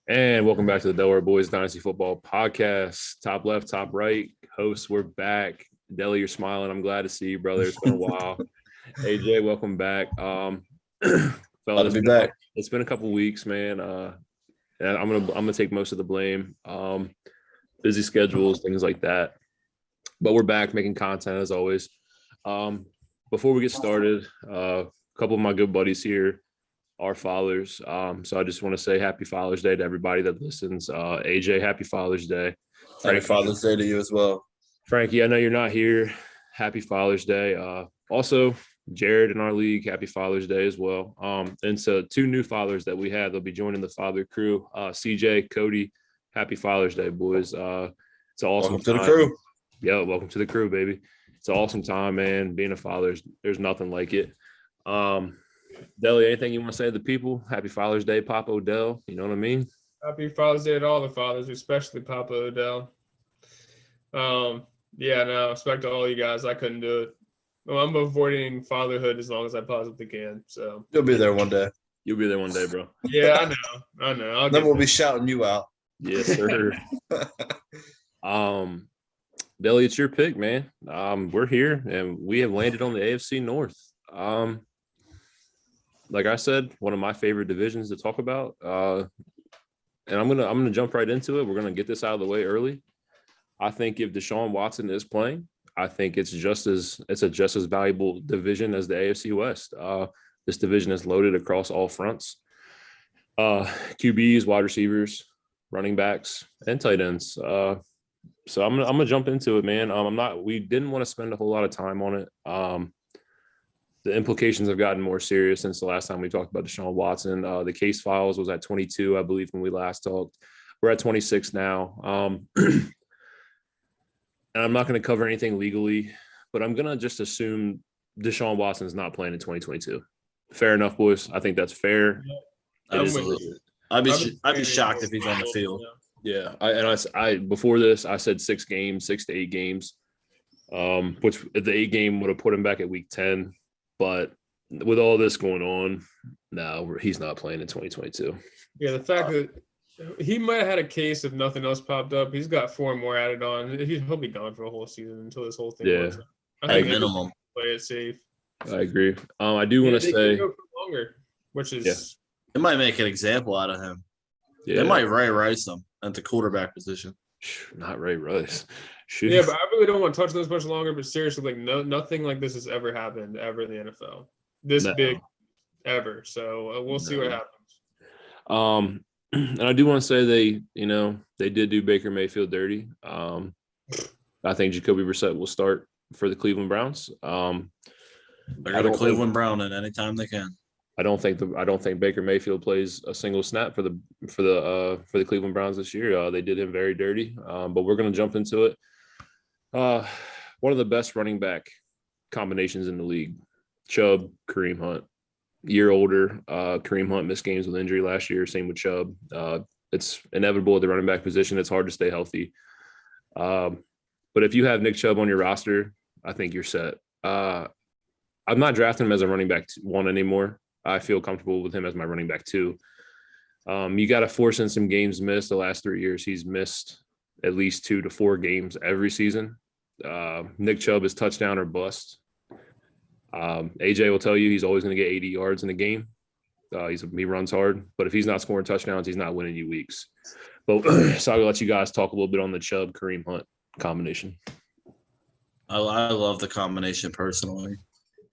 And welcome back to the Delaware Boys Dynasty Football Podcast. Top left, top right. Hosts, we're back. Deli, you're smiling. I'm glad to see you, brother. It's been a while. AJ, welcome back. Glad to be back. It's been a couple weeks, man. And I'm gonna take most of the blame. Busy schedules, things like that. But we're back making content as always. Before we get started, a couple of my good buddies here are fathers. So I just want to say happy Father's Day to everybody that listens. AJ, happy Father's Day. Happy Father's Day to you as well. Frankie, I know you're not here. Happy Father's Day. Also, Jared in our league, happy Father's Day as well. And so two new fathers that we have, they'll be joining the father crew. CJ, Cody, happy Father's Day, boys. It's an awesome Welcome to time. the crew. Yeah, welcome to the crew, baby. It's an awesome time, man. Being a father, there's nothing like it. Deli, anything you want to say to the people? Happy Father's Day, Papa Odell. You know what I mean? Happy Father's Day to all the fathers, especially Papa Odell. Respect to all you guys. I couldn't do it. Well, I'm avoiding fatherhood as long as I possibly can. So You'll be there one day. You'll be there one day, bro. Yeah, I know. Then we'll be shouting you out. Yes, sir. Deli, it's your pick, man. We're here and we have landed on the AFC North. Like I said, one of my favorite divisions to talk about. And I'm gonna jump right into it. We're gonna get this out of the way early. I think if Deshaun Watson is playing, I think it's a just as valuable division as the AFC West. This division is loaded across all fronts. QBs, wide receivers, running backs, and tight ends. So I'm gonna jump into it, man. We didn't want to spend a whole lot of time on it. The implications have gotten more serious since the last time we talked about Deshaun Watson. The case files was at 22, I believe, when we last talked. We're at 26 now. And I'm not going to cover anything legally, but I'm going to just assume Deshaun Watson is not playing in 2022. Fair enough, boys. I think that's fair. I'd be shocked if he's on the field. Yeah. I before this, I said 6 to 8 games, which the 8 game would have put him back at week 10. But with all this going on, no, he's not playing in 2022. Yeah, the fact that he might have had a case if nothing else popped up. He's got 4 more added on. He'll be gone for a whole season until this whole thing works out. I think minimum. Play it safe. I agree. I do want to say go for longer, which is it might make an example out of him. Yeah. It might Ray Rice him at the quarterback position. Not Ray Rice. Yeah, but I really don't want to touch this much longer. But seriously, nothing like this has ever happened ever in the NFL. This big ever. So we'll see what happens. And I do want to say they did do Baker Mayfield dirty. I think Jacoby Brissett will start for the Cleveland Browns. They're going to Cleveland Brown in anytime they can. I don't think Baker Mayfield plays a single snap for the Cleveland Browns this year. They did him very dirty. But we're going to jump into it. One of the best running back combinations in the league. Chubb, Kareem Hunt. Year older. Kareem Hunt missed games with injury last year. Same with Chubb. It's inevitable at the running back position. It's hard to stay healthy. But if you have Nick Chubb on your roster, I think you're set. I'm not drafting him as a running back 1 anymore. I feel comfortable with him as my running back 2. You got to force in some games missed. The last 3 years, he's missed at least 2 to 4 games every season. Nick Chubb is touchdown or bust. AJ will tell you he's always going to get 80 yards in a game. He runs hard, but if he's not scoring touchdowns, he's not winning you weeks. But so I'll let you guys talk a little bit on the Chubb Kareem Hunt combination. I love the combination personally.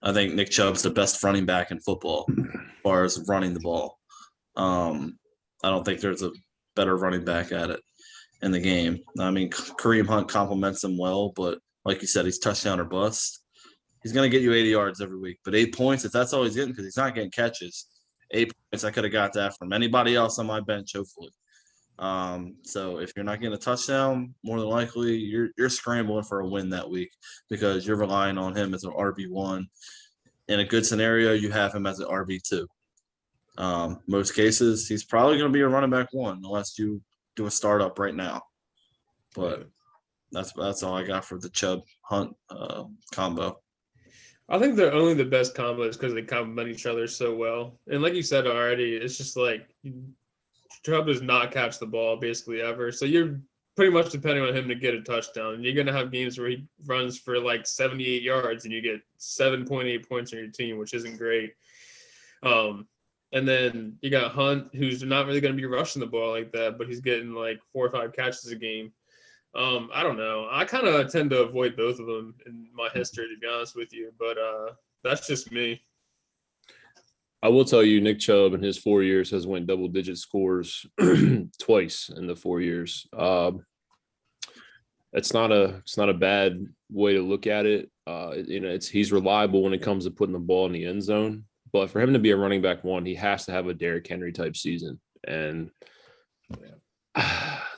I think Nick Chubb's the best running back in football as far as running the ball. I don't think there's a better running back at it in the game. I mean, Kareem Hunt complements him well, but like you said, he's touchdown or bust. He's going to get you 80 yards every week. But 8 points, if that's all he's getting, because he's not getting catches, 8 points, I could have got that from anybody else on my bench, hopefully. So if you're not getting a touchdown, more than likely you're scrambling for a win that week because you're relying on him as an RB1. In a good scenario, you have him as an RB2. Most cases, he's probably going to be a running back 1 unless you do a startup right now. But that's all I got for the Chubb Hunt combo. I think they're only the best combos because they complement each other so well. And like you said already, it's just like Chubb does not catch the ball basically ever. So you're pretty much depending on him to get a touchdown. You're going to have games where he runs for like 78 yards and you get 7.8 points on your team, which isn't great. And then you got Hunt, who's not really going to be rushing the ball like that, but he's getting like 4 or 5 catches a game. I don't know. I kind of tend to avoid both of them in my history, to be honest with you, but that's just me. I will tell you, Nick Chubb in his 4 years has went double-digit scores twice in the 4 years. It's not a bad way to look at it. He's reliable when it comes to putting the ball in the end zone. But for him to be a running back one, he has to have a Derrick Henry type season. And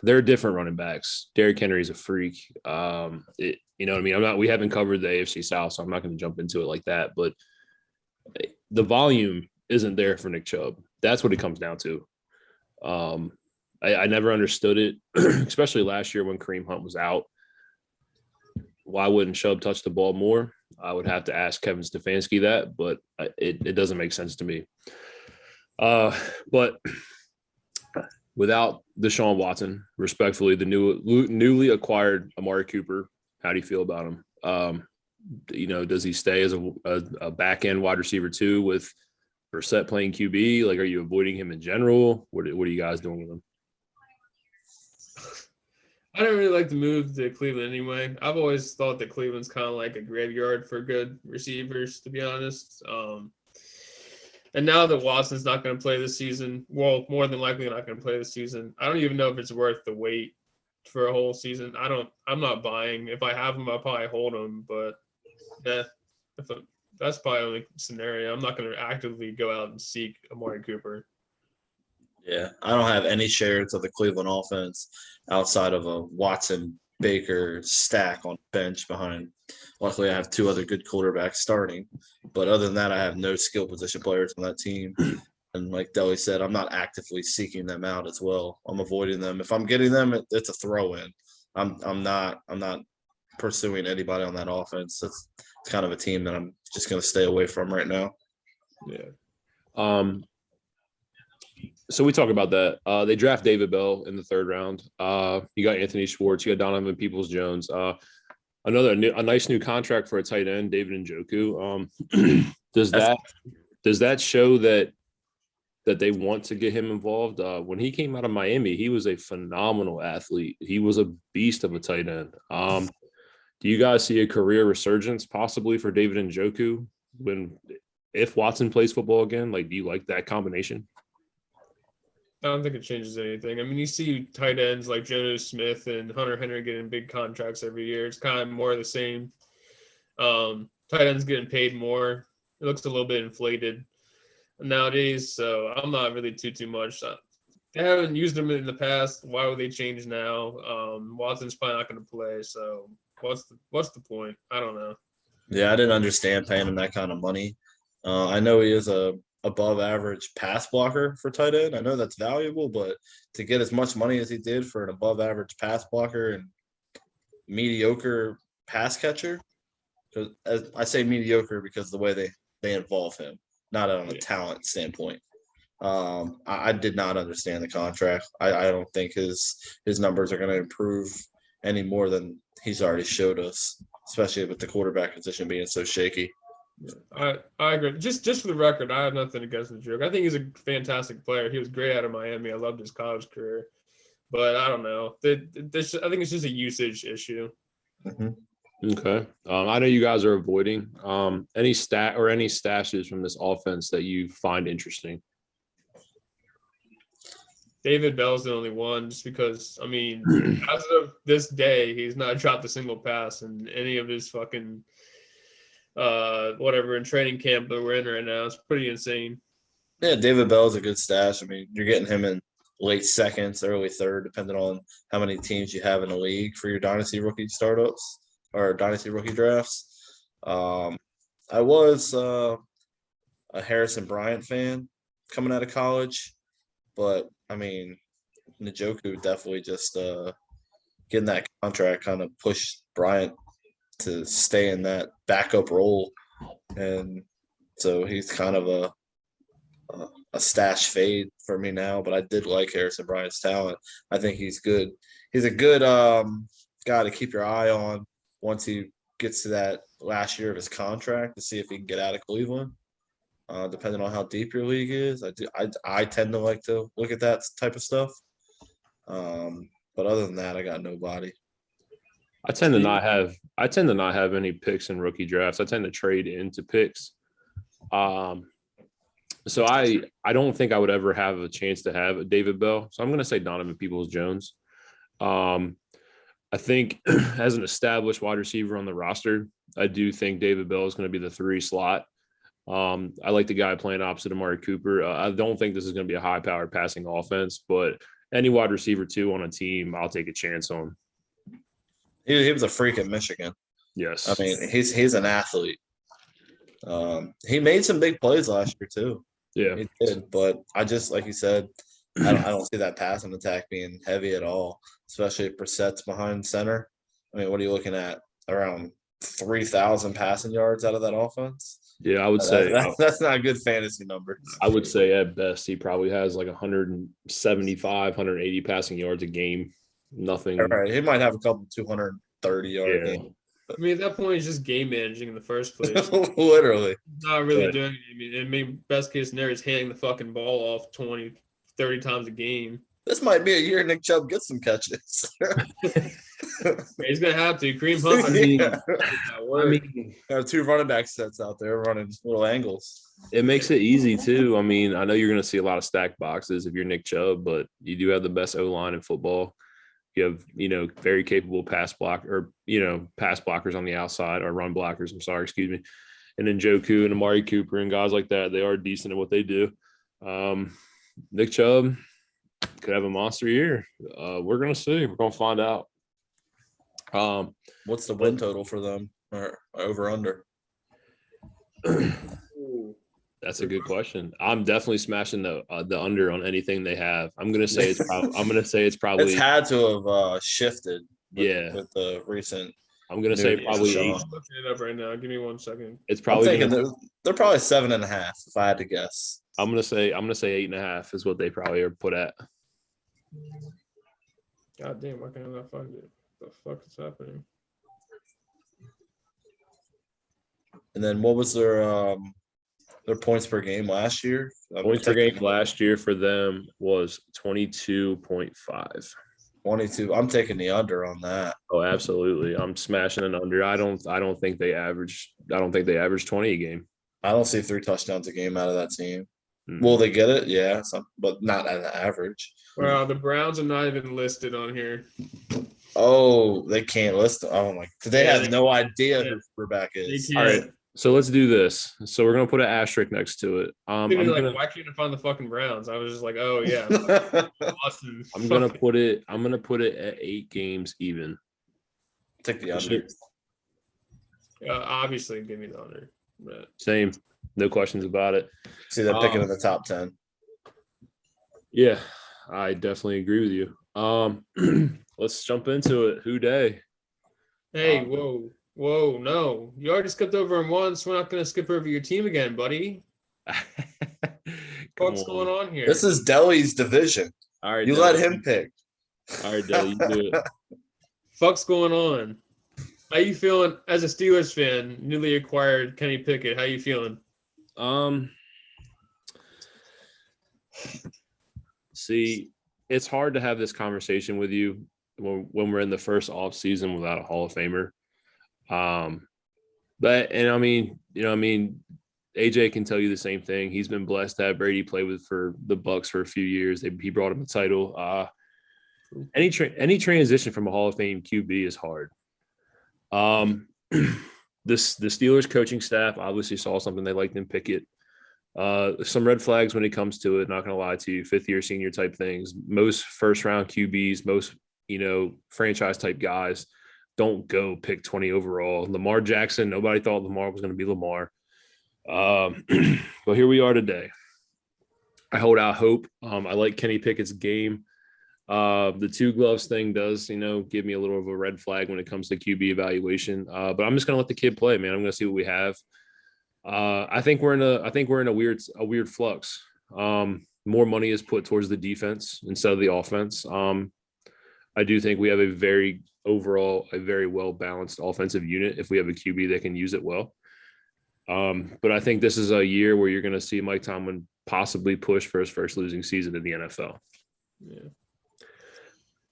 they're different running backs. Derrick Henry's a freak. You know what I mean? We haven't covered the AFC South, so I'm not going to jump into it like that. But the volume isn't there for Nick Chubb. That's what it comes down to. I never understood it, especially last year when Kareem Hunt was out. Why wouldn't Chubb touch the ball more? I would have to ask Kevin Stefanski that, but it doesn't make sense to me. But without Deshaun Watson, respectfully, the newly acquired Amari Cooper, how do you feel about him? Does he stay as a back end wide receiver too with Brissett playing QB? Like, are you avoiding him in general? What are you guys doing with him? I don't really like to move to Cleveland anyway. I've always thought that Cleveland's kind of like a graveyard for good receivers, to be honest. And now that Watson's not going to play this season, well, more than likely not going to play this season, I don't even know if it's worth the wait for a whole season. I'm not buying. If I have him, I'll probably hold him. But yeah, that's probably the only scenario. I'm not going to actively go out and seek Amari Cooper. Yeah, I don't have any shares of the Cleveland offense outside of a Watson Baker stack on bench behind. Luckily, I have 2 other good quarterbacks starting, but other than that, I have no skill position players on that team. And like Deli said, I'm not actively seeking them out as well. I'm avoiding them. If I'm getting them, it's a throw-in. I'm not pursuing anybody on that offense. It's kind of a team that I'm just going to stay away from right now. Yeah. So we talk about that. They draft David Bell in the 3rd round. You got Anthony Schwartz. You got Donovan Peoples-Jones. A nice new contract for a tight end, David Njoku. Does that show that they want to get him involved? When he came out of Miami, he was a phenomenal athlete. He was a beast of a tight end. Do you guys see a career resurgence possibly for David Njoku if Watson plays football again? Like, do you like that combination? I don't think it changes anything. I mean, you see tight ends like Jono Smith and Hunter Henry getting big contracts every year. It's kind of more of the same. Tight ends getting paid more. It looks a little bit inflated nowadays, so I'm not really too much. They haven't used them in the past. Why would they change now? Watson's probably not going to play, so what's the point? I don't know. Yeah, I didn't understand paying him that kind of money. I know he is a above average pass blocker for tight end. I know that's valuable, but to get as much money as he did for an above average pass blocker and mediocre pass catcher, because I say mediocre because the way they involve him, not on a talent standpoint. I did not understand the contract. I don't think his numbers are going to improve any more than he's already showed us, especially with the quarterback position being so shaky. I agree. Just for the record, I have nothing against Njoku. I think he's a fantastic player. He was great out of Miami. I loved his college career, but I don't know. I think it's just a usage issue. Mm-hmm. Okay. I know you guys are avoiding any stashes from this offense that you find interesting. David Bell's the only one, just because, I mean, as of this day, he's not dropped a single pass in any of his fucking whatever in training camp that we're in right now. It's pretty insane. Yeah, David Bell is a good stash. I mean, you're getting him in late 2nd, early 3rd, depending on how many teams you have in the league for your dynasty rookie startups or dynasty rookie drafts. I was a Harrison Bryant fan coming out of college, but I mean, Njoku definitely just getting that contract kind of pushed Bryant to stay in that backup role and so he's kind of a stash fade for me now. But I did like Harrison Bryant's talent. I think he's good. He's a good guy to keep your eye on once he gets to that last year of his contract to see if he can get out of Cleveland. Depending on how deep your league is, I tend to like to look at that type of stuff. But other than that, I got nobody. I tend to not have any picks in rookie drafts. I tend to trade into picks. So I don't think I would ever have a chance to have a David Bell. So I'm going to say Donovan Peoples-Jones. I think as an established wide receiver on the roster, I do think David Bell is going to be the 3 slot. I like the guy playing opposite Amari Cooper. I don't think this is going to be a high-powered passing offense, but any wide receiver 2 on a team, I'll take a chance on. He was a freak at Michigan. Yes. I mean, he's an athlete. He made some big plays last year too. Yeah, he did. But I just, like you said, I don't see that passing attack being heavy at all, especially if Brissett's behind center. I mean, what are you looking at? Around 3,000 passing yards out of that offense? Yeah, I would say that's not a good fantasy number. I would say at best he probably has like 175, 180 passing yards a game. Nothing. All right, he might have a couple 230-yard games. I mean, at that point, he's just game managing in the first place. Literally. Not really doing it. I mean, best case scenario is handing the fucking ball off 20, 30 times a game. This might be a year Nick Chubb gets some catches. He's going to have to. Kareem Hunt. There are 2 running back sets out there running little angles. It makes it easy, too. I mean, I know you're going to see a lot of stacked boxes if you're Nick Chubb, but you do have the best O-line in football. You have, very capable pass blockers on the outside, or run blockers. I'm sorry, excuse me. And then Joku and Amari Cooper and guys like that, they are decent at what they do. Nick Chubb could have a monster year. We're going to see. We're going to find out. What's the win total for them, or over under? That's a good question. I'm definitely smashing the under on anything they have. I'm gonna say it's probably. It's had to have shifted. With the recent. I'm gonna say probably 8. I'm looking it up right now. Give me 1 second. It's probably. They're probably 7.5 if I had to guess. I'm gonna say 8.5 is what they probably are put at. God damn! Why can't I not find it? What the fuck is happening? And then what was their points per game last year? Points per game last year for them was 22.5. 22. I'm taking the under on that. Oh, absolutely. I'm smashing an under. I don't think they average 20 a game. I don't see 3 touchdowns a game out of that team. Mm-hmm. Will they get it? Yeah, but not at an average. Well, the Browns are not even listed on here. Oh, they can't list them. Oh my! They have no idea who quarterback is. All right. So let's do this. So we're gonna put an asterisk next to it. Why can't I find the fucking Browns? I was just like, oh yeah. I'm gonna put it at 8 games even. Take the under. Obviously, give me the under. But. Same, no questions about it. See that picking in the top 10. Yeah, I definitely agree with you. Let's jump into it. Who day? Hey, whoa, no. You already skipped over him once. We're not going to skip over your team again, buddy. What's going on here? This is Deli's division. All right, you let him pick. All right, Deli, you do it. Fuck's going on? How you feeling as a Steelers fan, newly acquired Kenny Pickett? How you feeling? See, it's hard to have this conversation with you when we're in the first off season without a Hall of Famer. AJ can tell you the same thing. He's been blessed to have Brady play for the Bucks for a few years. He brought him a title. Any transition from a Hall of Fame QB is hard. The Steelers coaching staff obviously saw something they liked in Pickett. Some red flags when it comes to it, not going to lie to you, 5th-year senior type things. Most first-round QBs, most, franchise-type guys don't go pick 20 overall. Lamar Jackson, nobody thought Lamar was going to be Lamar. But here we are today. I hold out hope. I like Kenny Pickett's game. The 2 gloves thing does, give me a little of a red flag when it comes to QB evaluation. But I'm just going to let the kid play, man. I'm going to see what we have. I think we're in a weird flux. More money is put towards the defense instead of the offense. I do think we have a very well balanced offensive unit if we have a QB that can use it well. But I think this is a year where you're going to see Mike Tomlin possibly push for his first losing season in the NFL. Yeah.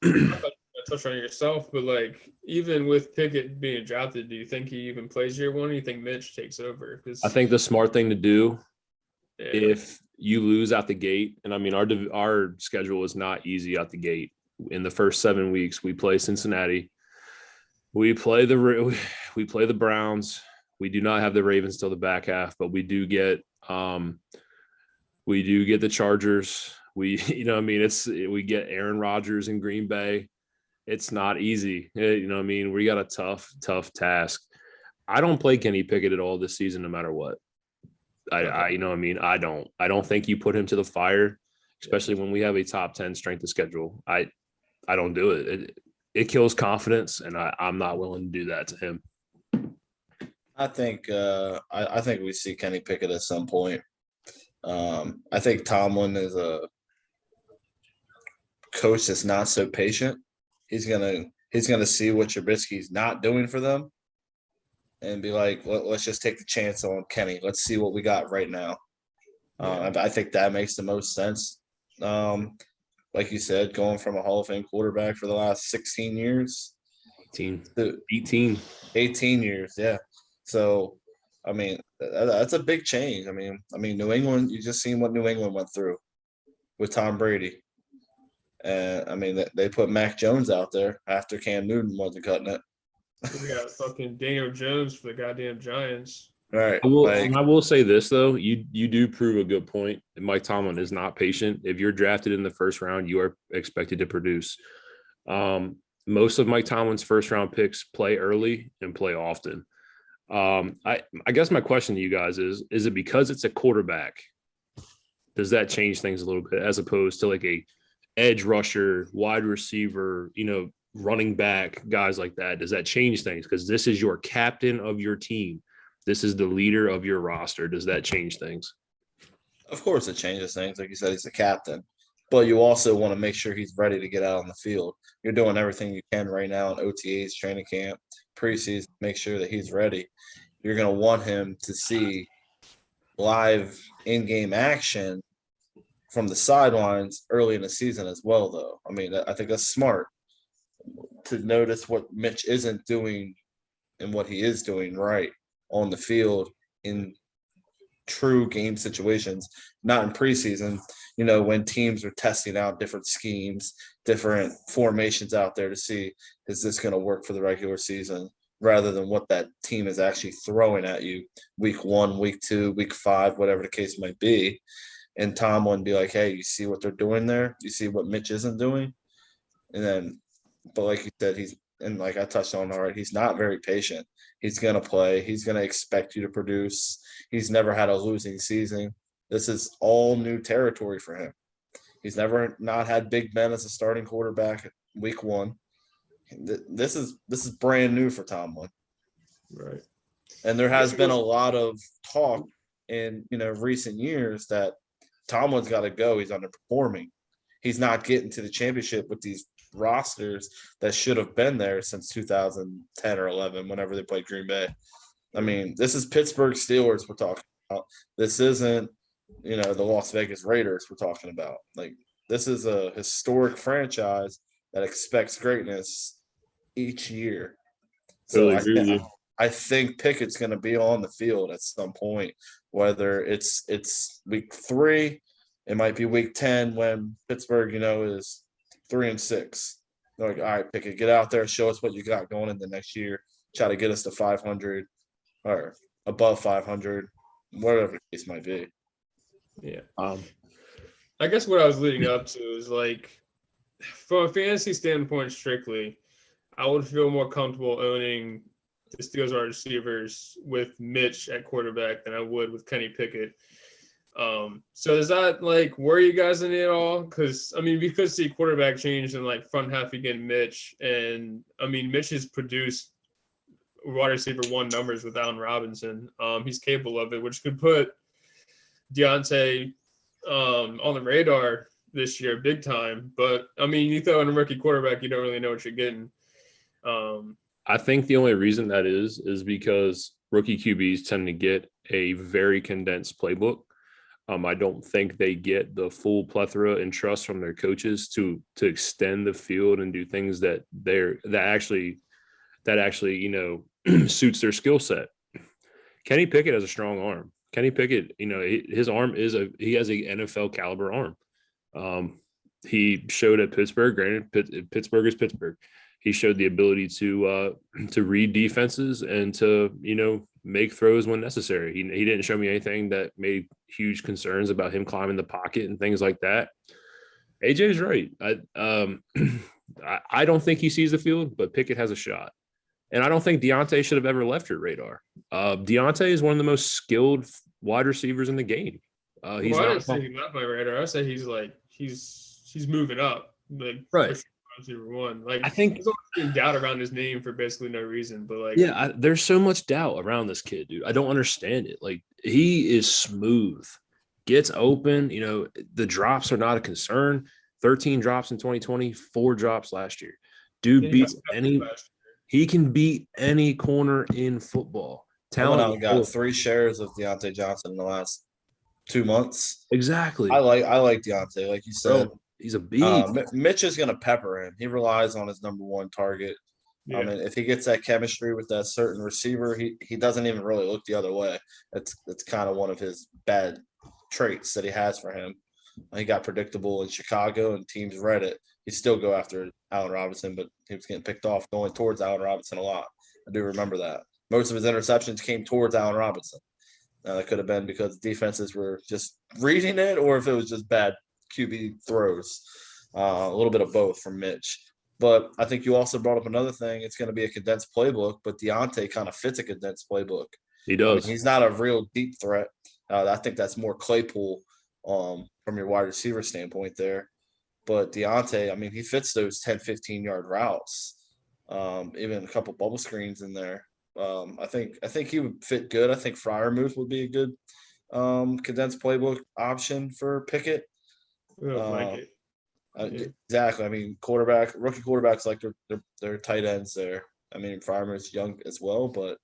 I touched on yourself, but like even with Pickett being drafted, do you think he even plays year one? Or do you think Mitch takes over? I think the smart thing to do, yeah. if you lose out the gate, and I mean our schedule is not easy out the gate. In the first 7 weeks, we play Cincinnati, we play the Browns. We do not have the Ravens till the back half, but we do get the Chargers. We get Aaron Rodgers in Green Bay. It's not easy. We got a tough task. I don't play Kenny Pickett at all this season, no matter what. I don't think you put him to the fire, especially when we have a top 10 strength of schedule. I don't do it. It kills confidence, and I'm not willing to do that to him. I think we see Kenny Pickett at some point. I think Tomlin is a coach that's not so patient. He's gonna see what Trubisky's not doing for them, and be like, let's just take the chance on Kenny. Let's see what we got right now. I think that makes the most sense. Like you said, going from a Hall of Fame quarterback for the last 16 years. 18 years, yeah. So, I mean, that's a big change. I mean, New England, you just seen what New England went through with Tom Brady. And, I mean, they put Mac Jones out there after Cam Newton wasn't cutting it. We got fucking Daniel Jones for the goddamn Giants. Right. I will say this, though. You do prove a good point. Mike Tomlin is not patient. If you're drafted in the first round, you are expected to produce. Most of Mike Tomlin's first-round picks play early and play often. I guess my question to you guys is it because it's a quarterback? Does that change things a little bit as opposed to like a edge rusher, wide receiver, running back, guys like that? Does that change things? Because this is your captain of your team. This is the leader of your roster. Does that change things? Of course it changes things. Like you said, he's the captain. But you also want to make sure he's ready to get out on the field. You're doing everything you can right now in OTAs, training camp, preseason, make sure that he's ready. You're going to want him to see live in-game action from the sidelines early in the season as well, though. I mean, I think that's smart to notice what Mitch isn't doing and what he is doing right on the field in true game situations, not in preseason, when teams are testing out different schemes, different formations out there to see, is this going to work for the regular season, rather than what that team is actually throwing at you week 1, week 2, week 5, whatever the case might be. And Tom would be like, hey, you see what they're doing there? You see what Mitch isn't doing? And then, but like you said, and like I touched on already, he's not very patient. He's going to play. He's going to expect you to produce. He's never had a losing season. This is all new territory for him. He's never not had Big Ben as a starting quarterback week 1. This is brand new for Tomlin. Right. And there has been a lot of talk in recent years that Tomlin's got to go. He's underperforming. He's not getting to the championship with these rosters that should have been there since 2010 or 11, whenever they played Green Bay. I mean, this is Pittsburgh Steelers we're talking about. This isn't, the Las Vegas Raiders we're talking about. Like, this is a historic franchise that expects greatness each year. So I think Pickett's going to be on the field at some point, whether it's week 3, it might be week 10 when Pittsburgh, is 3-6. They're like, all right, Pickett, get out there, show us what you got going in the next year. Try to get us to 500 or above 500, whatever the case might be. Yeah. I guess what I was leading up to is like, from a fantasy standpoint, strictly, I would feel more comfortable owning the Steelers wide receivers with Mitch at quarterback than I would with Kenny Pickett. So does that like worry you guys any at all? Because the quarterback changed in like front half again, Mitch, and Mitch has produced wide receiver one numbers with Allen Robinson. He's capable of it, which could put Deontay on the radar this year big time. But I mean, you throw in a rookie quarterback, you don't really know what you're getting. I think the only reason that is because rookie QBs tend to get a very condensed playbook. I don't think they get the full plethora and trust from their coaches to extend the field and do things that actually suits their skill set. Kenny Pickett has a strong arm. Kenny Pickett, his arm he has a NFL caliber arm. He showed at Pittsburgh. Granted, Pittsburgh is Pittsburgh. He showed the ability to read defenses and to make throws when necessary. He didn't show me anything that made huge concerns about him climbing the pocket and things like that. AJ's right. I don't think he sees the field, but Pickett has a shot. And I don't think Deontay should have ever left your radar. Deontay is one of the most skilled wide receivers in the game. I didn't say he left my radar. I say he's moving up. Like, right. Receiver one. Like, I think there's always been doubt around his name for basically no reason. But like, yeah, there's so much doubt around this kid, dude. I don't understand it. Like, he is smooth, gets open. The drops are not a concern. 13 drops in 2020, 4 drops last year. Dude beats any. He can beat any corner in football. Talent got 3 shares of Deontay Johnson in the last 2 months. Exactly. I like Deontay, like you said. Bro, he's a beast. Mitch is going to pepper him. He relies on his number one target. Yeah. I mean, if he gets that chemistry with that certain receiver, he doesn't even really look the other way. That's kind of one of his bad traits that he has for him. He got predictable in Chicago, and teams read it. He'd still go after Allen Robinson, but he was getting picked off going towards Allen Robinson a lot. I do remember that. Most of his interceptions came towards Allen Robinson. Now, that could have been because defenses were just reading it, or if it was just bad QB throws. A little bit of both from Mitch. But I think you also brought up another thing. It's going to be a condensed playbook, but Deontay kind of fits a condensed playbook. He does. I mean, he's not a real deep threat. I think that's more Claypool from your wide receiver standpoint there. But Deontay, I mean, he fits those 10, 15-yard routes, even a couple bubble screens in there. I think he would fit good. I think Freiermuth would be a good condensed playbook option for Pickett. Exactly. I mean, rookie quarterbacks like they're tight ends there. I mean, Freiermuth's young as well, but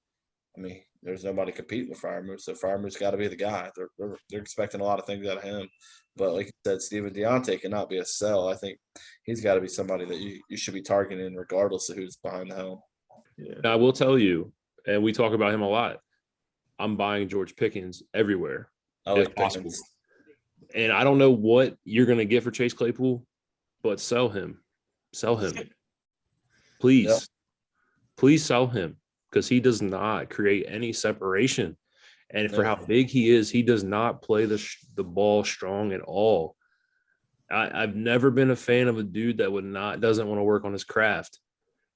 I mean, there's nobody competing with Freiermuth, so Freiermuth's got to be the guy. They're expecting a lot of things out of him. But like you said, Steven Deontay cannot be a sell. I think he's got to be somebody that you should be targeting regardless of who's behind the helm. Yeah. Now, I will tell you, and we talk about him a lot, I'm buying George Pickens everywhere if possible. And I don't know what you're going to get for Chase Claypool, but sell him. Sell him. Please. Yep. Please sell him because he does not create any separation. And for how big he is, he does not play the ball strong at all. I've never been a fan of a dude that doesn't want to work on his craft.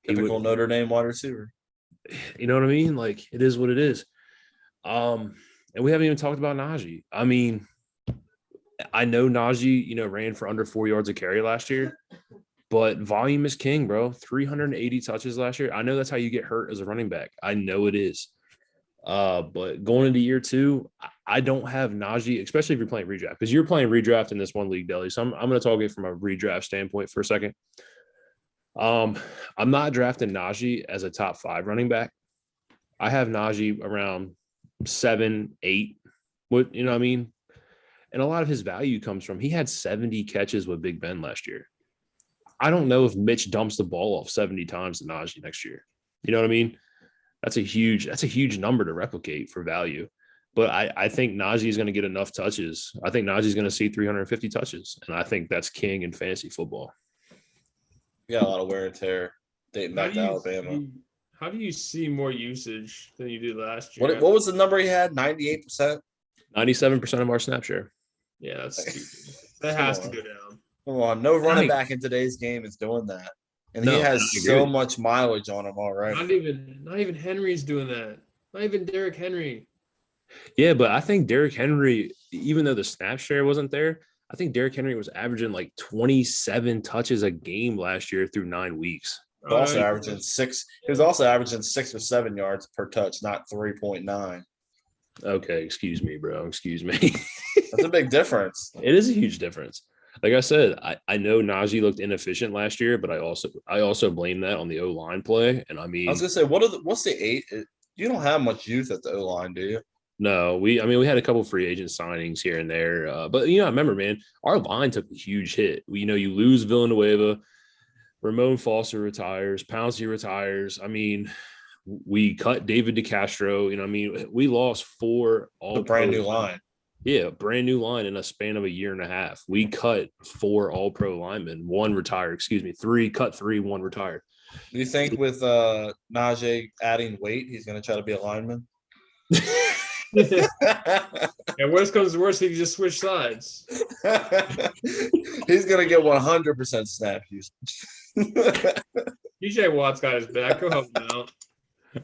Typical Notre Dame wide receiver. You know what I mean? Like, it is what it is. And we haven't even talked about Najee. I mean, I know Najee, ran for under 4 yards a carry last year, but volume is king, bro. 380 touches last year. I know that's how you get hurt as a running back. I know it is. But going into year 2, I don't have Najee, especially if you're playing redraft, because you're playing redraft in this one league, Deli. So I'm going to talk it from a redraft standpoint for a second. I'm not drafting Najee as a top 5 running back. I have Najee around 7, 8. What you know what I mean? And a lot of his value comes from he had 70 catches with Big Ben last year. I don't know if Mitch dumps the ball off 70 times to Najee next year. You know what I mean? That's a huge number to replicate for value. But I think Najee is going to get enough touches. I think Najee is going to see 350 touches. And I think that's king in fantasy football. You got a lot of wear and tear dating back to Alabama. How do you see more usage than you did last year? What was the number he had? 98%? 97% of our snap share. Yeah, that's stupid. That has to go down. Come on. No running back in today's game is doing that. And he has so much mileage on him already. Not even Henry's doing that. Not even Derrick Henry. Yeah, but I think Derrick Henry, even though the snap share wasn't there, I think Derrick Henry was averaging like 27 touches a game last year through 9 weeks. Oh, Also no, averaging 6. He was also averaging 6 or 7 yards per touch, not 3.9. Okay, excuse me, bro. Excuse me. That's a big difference. It is a huge difference. Like I said, I know Najee looked inefficient last year, but I also blame that on the O-line play. And I I mean, was gonna say, what's the 8? You don't have much youth at the O line, do you? no, we had a couple free agent signings here and there. But I remember, man, our line took a huge hit. You lose Villanueva, Ramon Foster retires, Pouncey retires. I mean, we cut David DeCastro. We lost 4 all A brand new line. Yeah, brand new line in a span of a year and a half. We cut 4 all-pro linemen, 1 retired, 3, cut 3, 1 retired. Do you think with Najee adding weight, he's gonna try to be a lineman? And worst comes to worst, he can just switch sides. He's gonna get 100% snap usage. DJ Watt's got his back. Go help him out.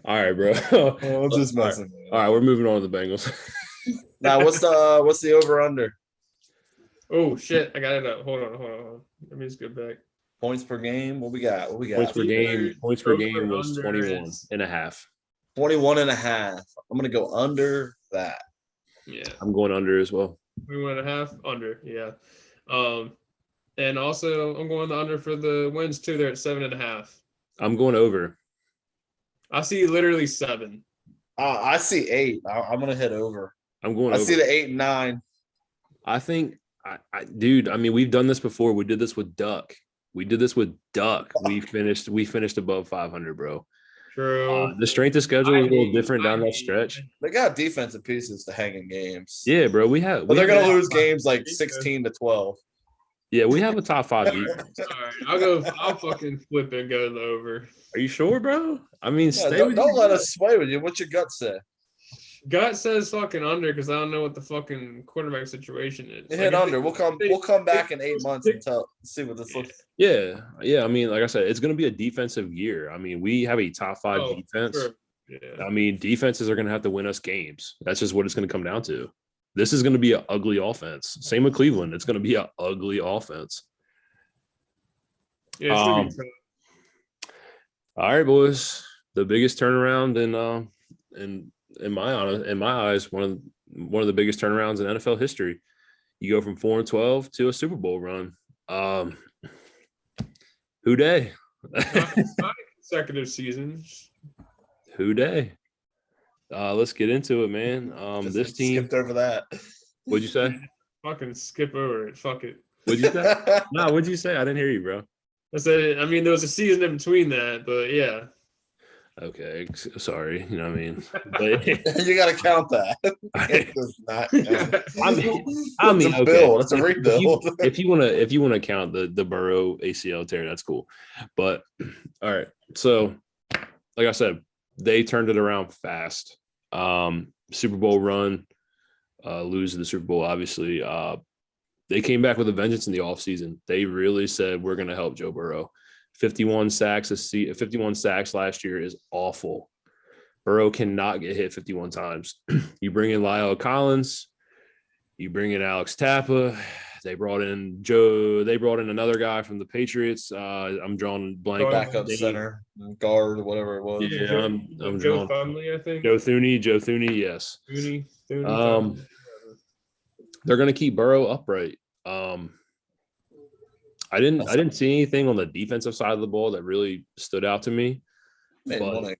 All right, bro. We'll just messing. All right, we're moving on to the Bengals. Now, what's the over under? Oh shit! I got it up. Hold on. Let me just get back. Points per game. What we got? Points per game was Over 21 is- and a half. 21.5. I'm gonna go under that. Yeah, I'm going under as well. 21.5 under. Yeah. And also I'm going the under for the wins too. They're at 7.5. I'm going over. I see literally 7. I see 8. I'm gonna hit over. I'm going I over. see the 8 and 9. I think, dude, we've done this before. We did this with Duck. We finished above 500, bro. True. The strength of schedule is a little different down that stretch. They got defensive pieces to hang in games. Yeah, bro. But they're gonna lose games like 16-12. Yeah, we have a top 5 defense. All right, I'll fucking flip and go to the over. Are you sure, bro? Don't let us sway with you. What's your gut say? Gut says fucking under because I don't know what the fucking quarterback situation is. Hit under. We'll come back in 8 months and see what this looks. Yeah. Like I said, it's going to be a defensive year. We have a top 5 defense. Sure. Yeah. Defenses are going to have to win us games. That's just what it's going to come down to. This is going to be an ugly offense. Same with Cleveland. It's going to be an ugly offense. Yeah, it's gonna be tough. All right, boys. The biggest turnaround in my eyes, one of the biggest turnarounds in NFL history. You go from 4-12 to a Super Bowl run. Who day? Not consecutive seasons. Who day? Let's get into it, man. This team skipped over that. What'd you say? Fucking skip over it. Fuck it. What'd you say? No, what'd you say? I didn't hear you, bro. I said, there was a season in between that, but yeah. Okay, sorry. You know what I mean? But, you got to count that. It does not count. It's a build. It's a rebuild. If you want to count the Burrow ACL tear, that's cool. But all right. So, like I said, they turned it around fast. Super Bowl run, lose the Super Bowl, obviously. They came back with a vengeance in the offseason. They really said, we're going to help Joe Burrow. 51 sacks last year is awful. Burrow cannot get hit 51 times. You bring in Lyle Collins, you bring in Alex Tappa. They brought in another guy from the Patriots. I'm drawing blank. Backup center, guard, whatever it was. Yeah, I'm Joe drawing. Thunley, I think. Joe Thuney, yes. Thuney, they're going to keep Burrow upright. I didn't see anything on the defensive side of the ball that really stood out to me. But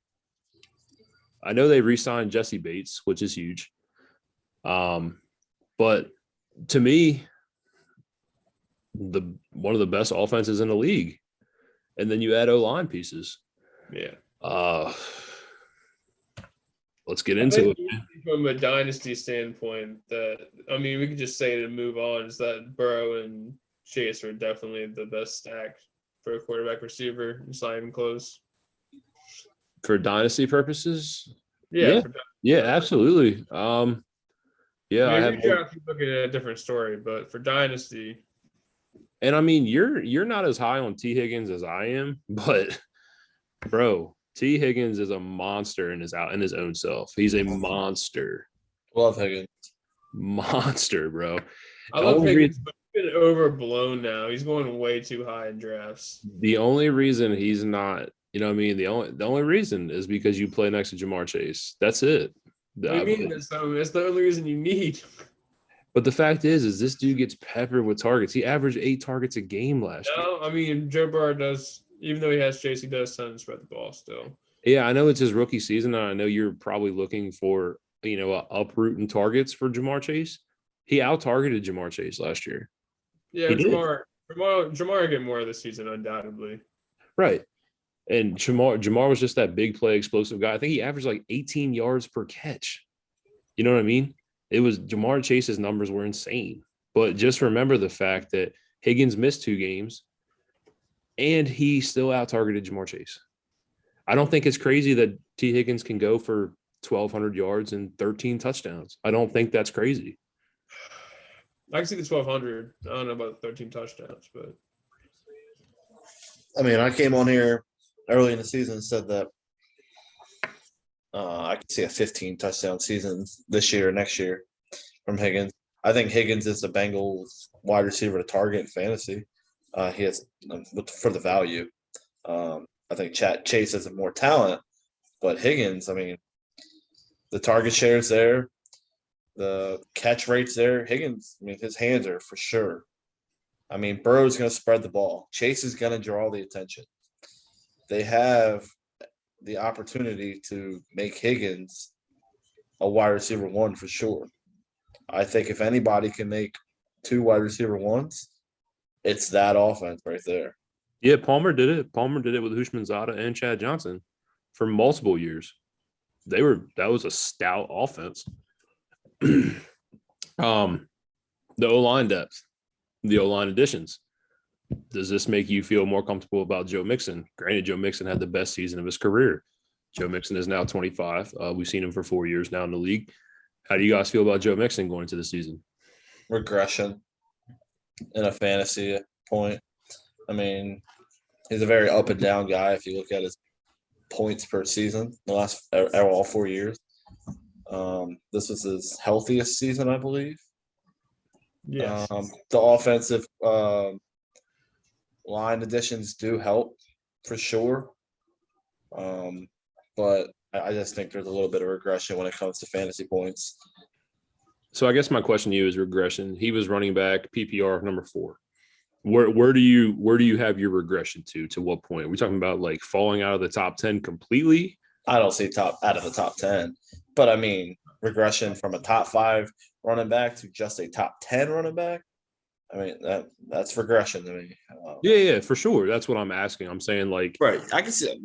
I know they re-signed Jesse Bates, which is huge. But to me, one of the best offenses in the league. And then you add O-line pieces. Yeah. Let's get into it. From a dynasty standpoint, we could just say to move on is that Burrow and Chase are definitely the best stack for a quarterback receiver. It's not even close. For dynasty purposes? Yeah, absolutely. I have looking at a different story, but for dynasty. And you're not as high on T. Higgins as I am, but bro, T. Higgins is a monster in his own self. He's a monster. Love Higgins. Monster, bro. I love Higgins, but been overblown now. He's going way too high in drafts. The only reason he's not, you know what I mean? The only reason is because you play next to Jamar Chase. That's it. What do you mean? That's the only reason you need. But the fact is this dude gets peppered with targets. He averaged 8 targets a game last year. No, I mean Joe Burrow does, even though he has Chase, he does tend to spread the ball still. Yeah, I know it's his rookie season, and I know you're probably looking for, uproot in targets for Jamar Chase. He out-targeted Jamar Chase last year. Yeah, He did. Jamar get more this season, undoubtedly. Right. And Jamar was just that big play explosive guy. I think he averaged like 18 yards per catch. You know what I mean? It was Jamar Chase's numbers were insane. But just remember the fact that Higgins missed 2 games and he still out-targeted Jamar Chase. I don't think it's crazy that T. Higgins can go for 1,200 yards and 13 touchdowns. I don't think that's crazy. I can see the 1,200. I don't know about 13 touchdowns, but I mean, I came on here early in the season and said that I could see a 15 touchdown season this year or next year from Higgins. I think Higgins is the Bengals wide receiver to target in fantasy. He has for the value. I think Chase has more talent, but Higgins, I mean, the target share is there, the catch rate's there. Higgins, I mean, his hands are for sure. I mean, Burrow's going to spread the ball. Chase is going to draw the attention. They have the opportunity to make Higgins a wide receiver 1 for sure. I think if anybody can make 2 wide receiver 1s, it's that offense right there. Yeah, Palmer did it. Palmer did it with Hushmanzada and Chad Johnson for multiple years. That was a stout offense. The O-line depth, the O-line additions. Does this make you feel more comfortable about Joe Mixon? Granted, Joe Mixon had the best season of his career. Joe Mixon is now 25. We've seen him for 4 years now in the league. How do you guys feel about Joe Mixon going into the season? Regression in a fantasy point. I mean, he's a very up and down guy if you look at his points per season the last all 4 years. This was his healthiest season, I believe. yes. The offensive line additions do help for sure. But I just think there's a little bit of regression when it comes to fantasy points. So I guess my question to you is regression. He was running back PPR number 4. Where do you have your regression to? To what point? Are we talking about like falling out of the top 10 completely? I don't see out of the top 10, but I mean regression from a top 5 running back to just a top 10 running back. I mean that's regression to me. Yeah, for sure. That's what I'm asking. I'm saying like right. I can see.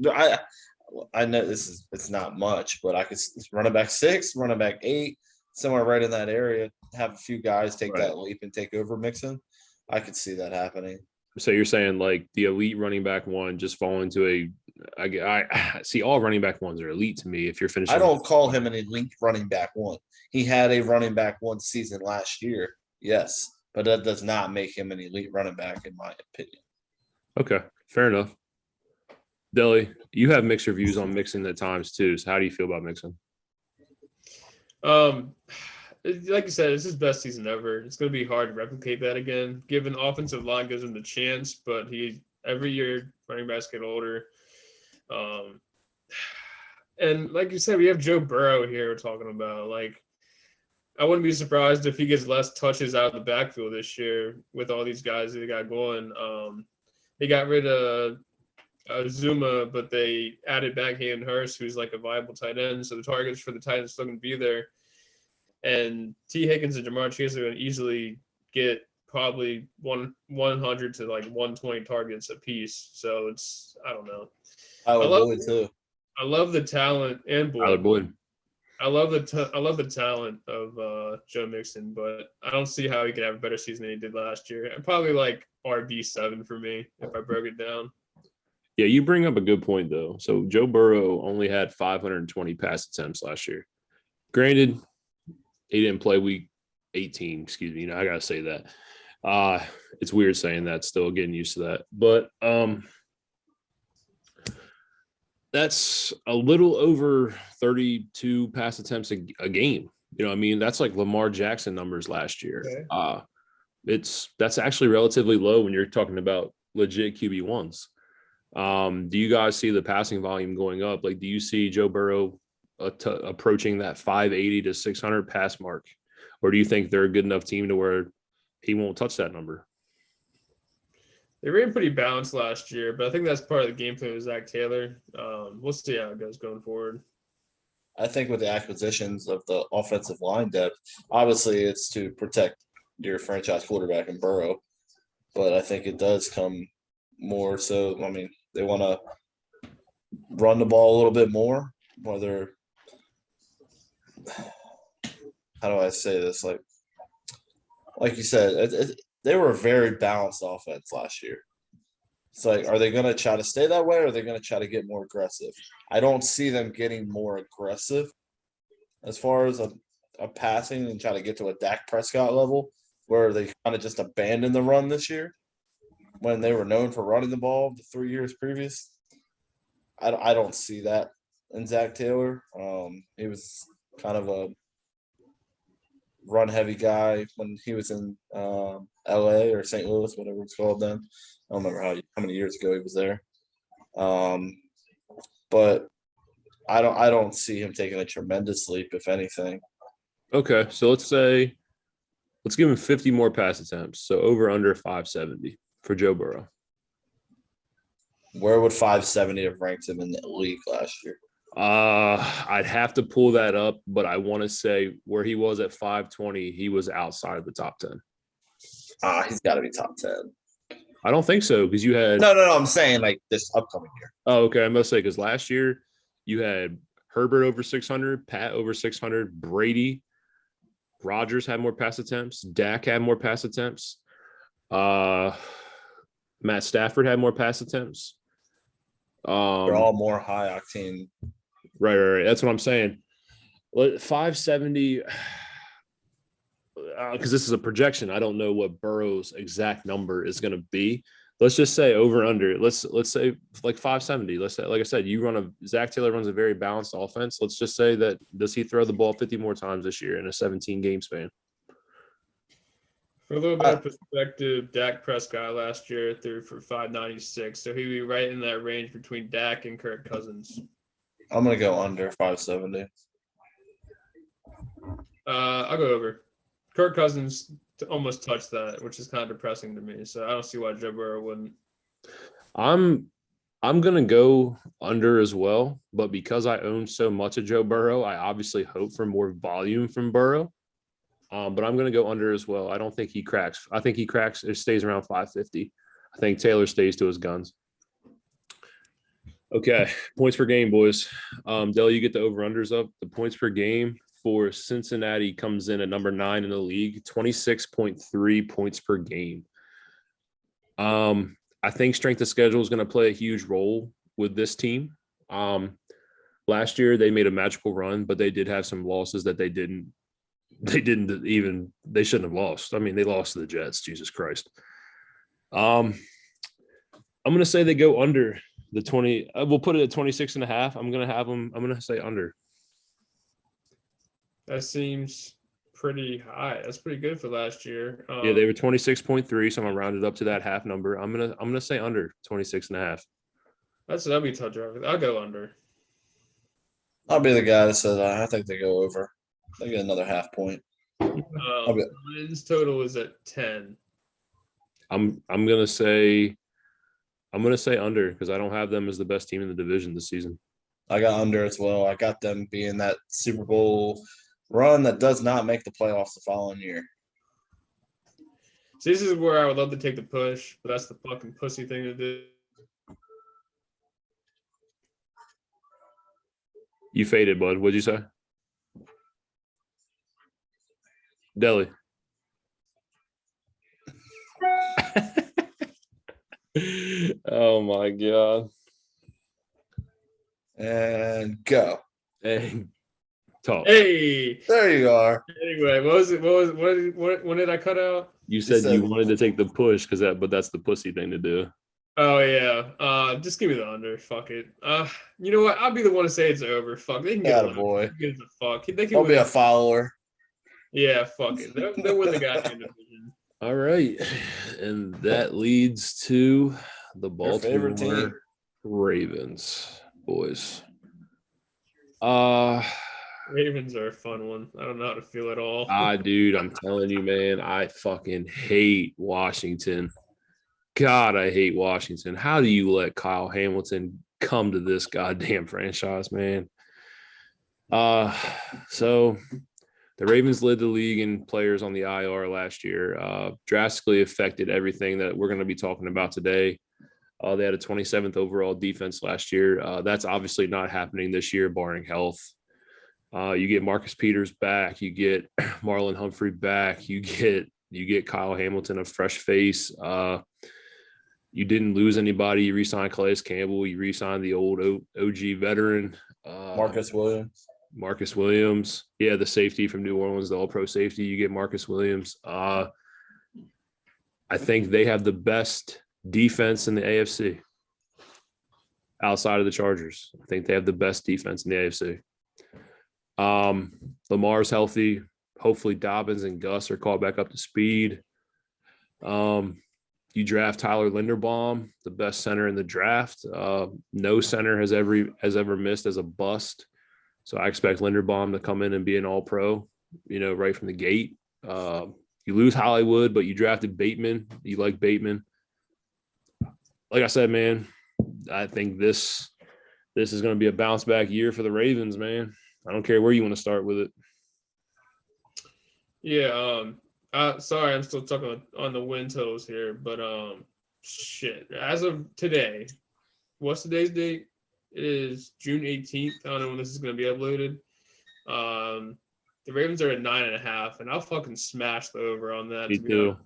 I know it's not much, but I could running back 6, running back 8, somewhere right in that area. Have a few guys take that leap and take over Mixon. I could see that happening. So you're saying like the elite running back 1 just fall into I see all running back 1s are elite to me if you're finishing. I don't call him an elite running back 1. He had a running back 1 season last year. Yes, but that does not make him an elite running back in my opinion. Okay, fair enough. Deli, you have mixed reviews on Mixon at times too. So how do you feel about Mixon? Like you said, it's his best season ever. It's going to be hard to replicate that again, given the offensive line gives him the chance, but every year running backs get older. And like you said, we have Joe Burrow here we're talking about. Like, I wouldn't be surprised if he gets less touches out of the backfield this year with all these guys that they got going. They got rid of Zuma, but they added back Hayden Hurst, who's like a viable tight end. So the targets for the tight end still going to be there. And T. Higgins and Jamar Chase are going to easily get probably 100 to like 120 targets apiece. So I don't know. I love too. I love the talent and Boyd. I love the talent of Joe Mixon, but I don't see how he could have a better season than he did last year. And probably like RB7 for me if I broke it down. Yeah, you bring up a good point though. So Joe Burrow only had 520 pass attempts last year. Granted, he didn't play week 18. Excuse me. I gotta say that. It's weird saying that. Still getting used to that, but that's a little over 32 pass attempts a game. You know what I mean? That's like Lamar Jackson numbers last year. Okay. That's actually relatively low when you're talking about legit QB1s. Do you guys see the passing volume going up? Like, do you see Joe Burrow approaching that 580 to 600 pass mark? Or do you think they're a good enough team to where he won't touch that number? They ran pretty balanced last year, but I think that's part of the game plan with Zach Taylor. We'll see how it goes going forward. I think with the acquisitions of the offensive line depth, obviously it's to protect your franchise quarterback in Burrow, but I think it does come more so. I mean, they want to run the ball a little bit more, whether how do I say this? Like you said, they were a very balanced offense last year. It's like, are they going to try to stay that way, or are they going to try to get more aggressive? I don't see them getting more aggressive as far as a passing and try to get to a Dak Prescott level, where they kind of just abandoned the run this year when they were known for running the ball the 3 years previous. I don't see that in Zach Taylor. He was kind of a run heavy guy when he was in LA or St. Louis, whatever it's called then. I don't remember how many years ago he was there. But I don't see him taking a tremendous leap, if anything. Okay, so let's give him 50 more pass attempts. So over under 570 for Joe Burrow. Where would 570 have ranked him in the league last year? I'd have to pull that up, but I want to say where he was at 520, he was outside of the top 10. He's got to be top 10. I don't think so, because you had no. I'm saying like this upcoming year. Oh, okay. I must say, because last year you had Herbert over 600, Pat over 600, Brady, Rodgers had more pass attempts, Dak had more pass attempts, Matt Stafford had more pass attempts. They're all more high octane. Right. That's what I'm saying. 570. Because this is a projection. I don't know what Burrow's exact number is going to be. Let's just say over under. Let's say like 570. Let's say, like I said, Zach Taylor runs a very balanced offense. Let's just say that does he throw the ball 50 more times this year in a 17 game span? For a little bit of perspective, Dak Prescott last year threw for 596, so he'd be right in that range between Dak and Kirk Cousins. I'm gonna go under 570. I'll go over. Kirk Cousins almost touched that, which is kind of depressing to me. So I don't see why Joe Burrow wouldn't. I'm gonna go under as well, but because I own so much of Joe Burrow, I obviously hope for more volume from Burrow. But I'm gonna go under as well. I don't think he cracks. I think he cracks. It stays around 550. I think Taylor stays to his guns. Okay, points per game, boys. Dell, you get the over-unders up. The points per game for Cincinnati comes in at number 9 in the league, 26.3 points per game. I think strength of schedule is going to play a huge role with this team. Last year they made a magical run, but they did have some losses that they shouldn't have lost. I mean, they lost to the Jets. Jesus Christ. I'm going to say they go under the 20. We'll put it at 26.5. I'm going to say under. That seems pretty high. That's pretty good for last year. Yeah, they were 26.3, so I'm gonna round it up to that half number. I'm gonna say under 26.5. That'll be tough. I'll go under. I'll be the guy that says I think they go over. They get another half point. Wins total is at 10. I'm gonna say under because I don't have them as the best team in the division this season. I got under as well. I got them being that Super Bowl run that does not make the playoffs the following year. So this is where I would love to take the push, but that's the fucking pussy thing to do. You faded, bud. What'd you say? Deli. Oh my god. And go. And talk. Hey, there you are. Anyway, when did I cut out? You said you wanted to take the push but that's the pussy thing to do. Oh yeah. Just give me the under. Fuck it. You know what? I'll be the one to say it's over. Fuck. They can get a boy. Who gives a fuck? They can I'll be a follower. Yeah, fuck it. They'll win the goddamn division. All right. And that leads to the Your favorite team. Baltimore Ravens, boys. Ravens are a fun one. I don't know how to feel at all. Dude, I'm telling you, man, I fucking hate Washington. God, I hate Washington. How do you let Kyle Hamilton come to this goddamn franchise, man? So the Ravens led the league in players on the IR last year, drastically affected everything that we're going to be talking about today. They had a 27th overall defense last year. That's obviously not happening this year, barring health. You get Marcus Peters back, you get Marlon Humphrey back, you get Kyle Hamilton, a fresh face. You didn't lose anybody. You re-signed Calais Campbell. You re-signed the old OG veteran, Marcus Williams. Marcus Williams. Yeah, the safety from New Orleans, the all-pro safety. You get Marcus Williams. I think they have the best defense in the AFC outside of the Chargers. I think they have the best defense in the AFC. Lamar's healthy. Hopefully Dobbins and Gus are called back up to speed. You draft Tyler Linderbaum, the best center in the draft. No center has ever missed as a bust. So I expect Linderbaum to come in and be an all-pro, right from the gate. You lose Hollywood, but you drafted Bateman. You like Bateman. Like I said, man, I think this is going to be a bounce back year for the Ravens, man. I don't care where you want to start with it. Yeah, sorry, I'm still talking on the win totals here, but shit. As of today, what's today's date? It is June 18th. I don't know when this is going to be uploaded. The Ravens are at 9.5, and I'll fucking smash the over on that. Me too.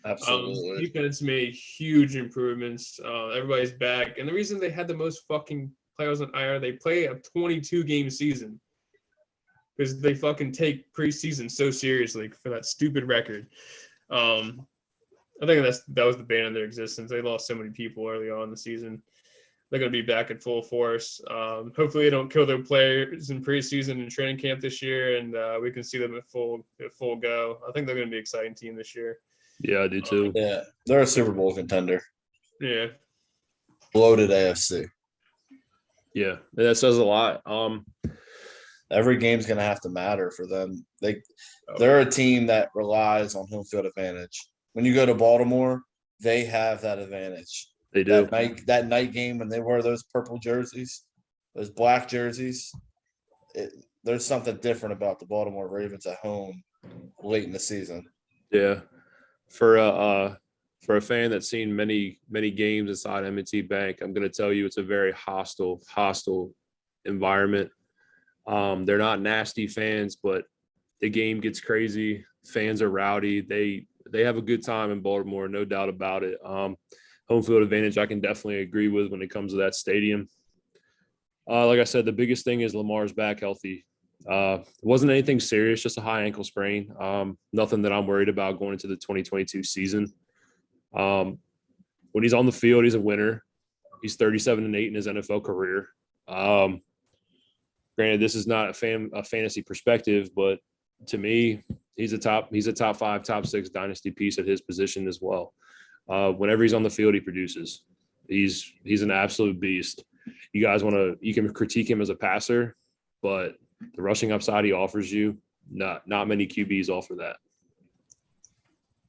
Absolutely. Defense made huge improvements. Everybody's back, and the reason they had the most fucking players on IR, they play a 22-game season because they fucking take preseason so seriously for that stupid record. I think that was the bane of their existence. They lost so many people early on in the season. They're going to be back at full force. Hopefully, they don't kill their players in preseason and training camp this year, and we can see them at full go. I think they're going to be an exciting team this year. Yeah, I do too. Yeah, they're a Super Bowl contender. Yeah. Bloated AFC. Yeah, that says a lot. Every game's going to have to matter for them. They're a team that relies on home field advantage. When you go to Baltimore, they have that advantage. They do. That night game when they wear those purple jerseys, those black jerseys, there's something different about the Baltimore Ravens at home late in the season. Yeah. For a fan that's seen many games inside M&T Bank, I'm going to tell you it's a very hostile environment. They're not nasty fans, but the game gets crazy. Fans are rowdy. They have a good time in Baltimore, no doubt about it. Home field advantage, I can definitely agree with when it comes to that stadium. Like I said, the biggest thing is Lamar's back healthy. It wasn't anything serious, just a high ankle sprain. Nothing that I'm worried about going into the 2022 season. When he's on the field, he's a winner. He's 37-8 in his NFL career. Granted, this is not a fantasy perspective, but to me, he's a top 5, top 6 dynasty piece at his position as well. Whenever he's on the field, he produces. He's an absolute beast. You can critique him as a passer, but the rushing upside he offers you, not many QBs offer that.